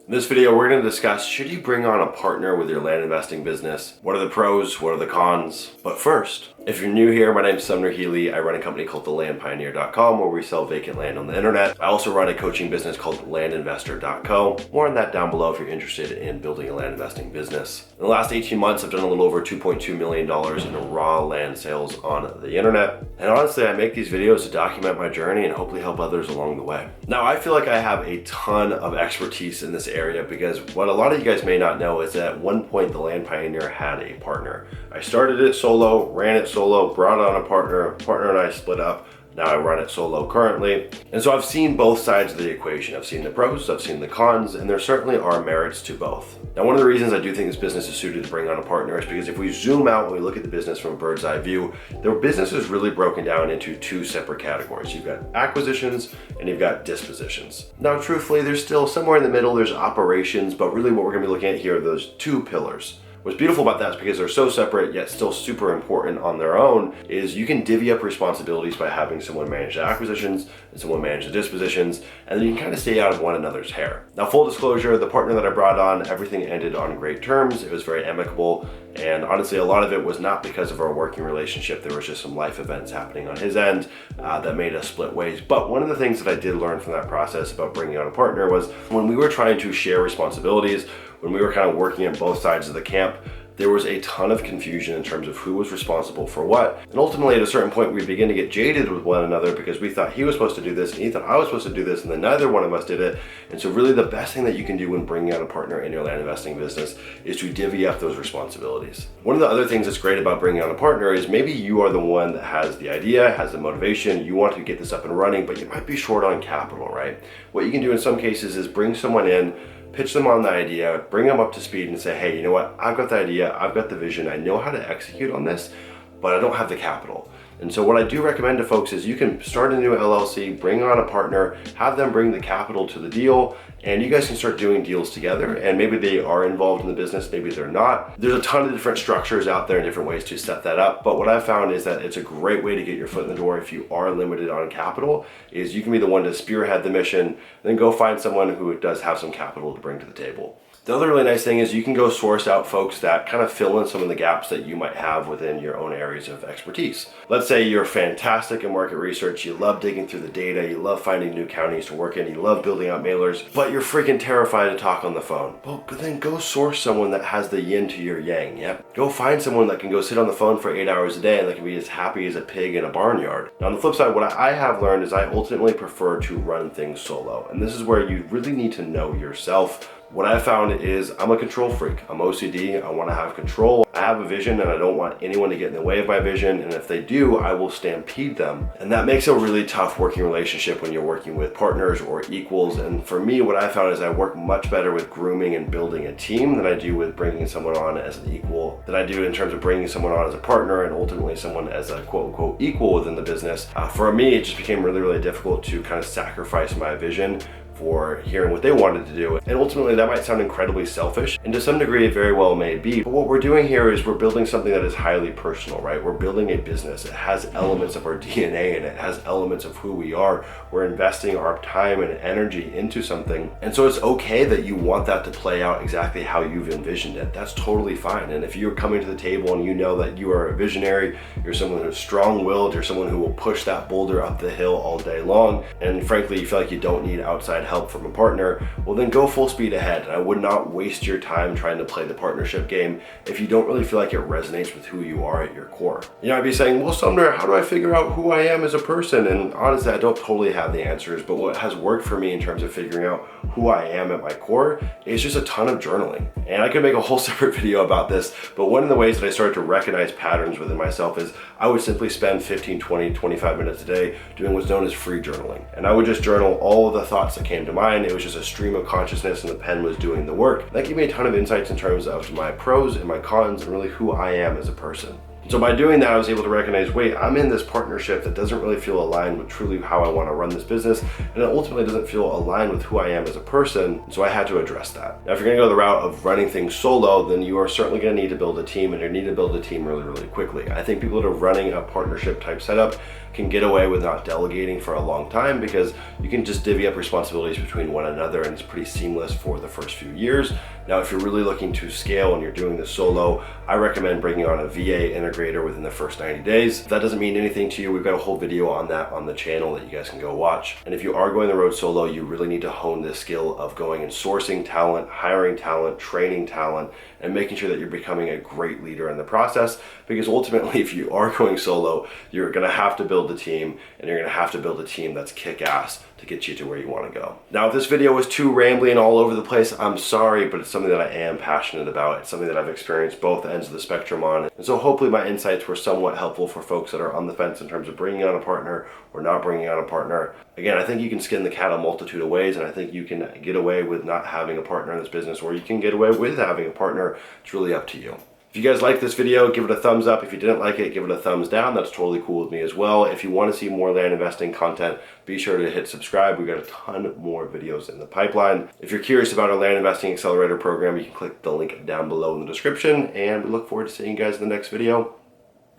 In this video, we're going to discuss, should you bring on a partner with your land investing business? What are the pros? What are the cons? But first, if you're new here, my name is Sumner, Healey. I run a company called thelandpioneer.com where we sell vacant land on the internet. I also run a coaching business called landinvestor.co. More on that down below if you're interested in building a land investing business. In the last 18 months, I've done a little over $2.2 million in raw land sales on the internet. And honestly, I make these videos to document my journey and hopefully help others along the way. Now, I feel like I have a ton of expertise in this area because what a lot of you guys may not know is that at one point the Land Pioneer had a partner. I started it solo, ran it solo, brought on a partner and I split up. Now I run it solo currently. And so I've seen both sides of the equation. I've seen the pros, I've seen the cons, and there certainly are merits to both. Now, one of the reasons I do think this business is suited to bring on a partner is because if we zoom out and we look at the business from a bird's eye view, the business is really broken down into two separate categories. You've got acquisitions and you've got dispositions. Now, truthfully, there's still somewhere in the middle, there's operations, but really what we're gonna be looking at here are those two pillars. What's beautiful about that is because they're so separate yet still super important on their own is you can divvy up responsibilities by having someone manage the acquisitions and someone manage the dispositions, and then you can kind of stay out of one another's hair. Now, full disclosure, the partner that I brought on, everything ended on great terms. It was very amicable, and honestly, a lot of it was not because of our working relationship. There was just some life events happening on his end that made us split ways. But one of the things that I did learn from that process about bringing on a partner was when we were trying to share responsibilities, when we were kind of working at both sides of the camp, there was a ton of confusion in terms of who was responsible for what. And ultimately, at a certain point, we began to get jaded with one another because we thought he was supposed to do this and he thought I was supposed to do this, and then neither one of us did it. And so really the best thing that you can do when bringing on a partner in your land investing business is to divvy up those responsibilities. One of the other things that's great about bringing on a partner is maybe you are the one that has the idea, has the motivation, you want to get this up and running, but you might be short on capital, right? What you can do in some cases is bring someone in, pitch them on the idea, bring them up to speed and say, hey, you know what? I've got the idea, I've got the vision, I know how to execute on this, but I don't have the capital. And so what I do recommend to folks is you can start a new LLC, bring on a partner, have them bring the capital to the deal, and you guys can start doing deals together. And maybe they are involved in the business, maybe they're not. There's a ton of different structures out there and different ways to set that up. But what I've found is that it's a great way to get your foot in the door if you are limited on capital, is you can be the one to spearhead the mission, then go find someone who does have some capital to bring to the table. The other really nice thing is you can go source out folks that kind of fill in some of the gaps that you might have within your own areas of expertise. Let's say you're fantastic in market research, you love digging through the data, you love finding new counties to work in, you love building out mailers, but you're freaking terrified to talk on the phone. Well, then go source someone that has the yin to your yang, yep? Go find someone that can go sit on the phone for 8 hours a day and that can be as happy as a pig in a barnyard. Now, on the flip side, what I have learned is I ultimately prefer to run things solo. And this is where you really need to know yourself. What I found is I'm a control freak. I'm OCD. I want to have control. I have a vision and I don't want anyone to get in the way of my vision. And if they do, I will stampede them. And that makes a really tough working relationship when you're working with partners or equals. And for me, what I found is I work much better with grooming and building a team than I do with bringing someone on as an equal, than I do in terms of bringing someone on as a partner and ultimately someone as a quote unquote equal within the business. For me, it just became really, really difficult to kind of sacrifice my vision for hearing what they wanted to do. And ultimately that might sound incredibly selfish, and to some degree it very well may be, but what we're doing here is we're building something that is highly personal, right? We're building a business. It has elements of our DNA and it has elements of who we are. We're investing our time and energy into something. And so it's okay that you want that to play out exactly how you've envisioned it. That's totally fine. And if you're coming to the table and you know that you are a visionary, you're someone who's strong-willed, you're someone who will push that boulder up the hill all day long, and frankly you feel like you don't need outside help from a partner, well then go full speed ahead. And I would not waste your time trying to play the partnership game if you don't really feel like it resonates with who you are at your core. You know, I'd be saying, well, Sumner, how do I figure out who I am as a person? And honestly, I don't totally have the answers, but what has worked for me in terms of figuring out who I am at my core is just a ton of journaling. And I could make a whole separate video about this, but one of the ways that I started to recognize patterns within myself is I would simply spend 15, 20, 25 minutes a day doing what's known as free journaling. And I would just journal all of the thoughts that came to mind. It was just a stream of consciousness and the pen was doing the work. That gave me a ton of insights in terms of my pros and my cons and really who I am as a person. So by doing that, I was able to recognize, wait, I'm in this partnership that doesn't really feel aligned with truly how I want to run this business, and it ultimately doesn't feel aligned with who I am as a person, so I had to address that. Now, if you're going to go the route of running things solo, then you are certainly going to need to build a team, and you need to build a team really, really quickly. I think people that are running a partnership type setup can get away with not delegating for a long time because you can just divvy up responsibilities between one another, and it's pretty seamless for the first few years. Now, if you're really looking to scale and you're doing this solo, I recommend bringing on a VA integrator within the first 90 days. If that doesn't mean anything to you, we've got a whole video on that on the channel that you guys can go watch. And if you are going the road solo, you really need to hone this skill of going and sourcing talent, hiring talent, training talent, and making sure that you're becoming a great leader in the process. Because ultimately, if you are going solo, you're gonna have to build a team, and you're gonna have to build a team that's kick-ass to get you to where you wanna go. Now, if this video was too rambly and all over the place, I'm sorry, but it's something that I am passionate about. It's something that I've experienced both ends of the spectrum on. And so hopefully my insights were somewhat helpful for folks that are on the fence in terms of bringing on a partner or not bringing on a partner. Again, I think you can skin the cat a multitude of ways, and I think you can get away with not having a partner in this business, or you can get away with having a partner. It's really up to you. If you guys liked this video, give it a thumbs up. If you didn't like it, give it a thumbs down. That's totally cool with me as well. If you want to see more land investing content, be sure to hit subscribe. We've got a ton more videos in the pipeline. If you're curious about our land investing accelerator program, you can click the link down below in the description, and we look forward to seeing you guys in the next video.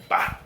Bye.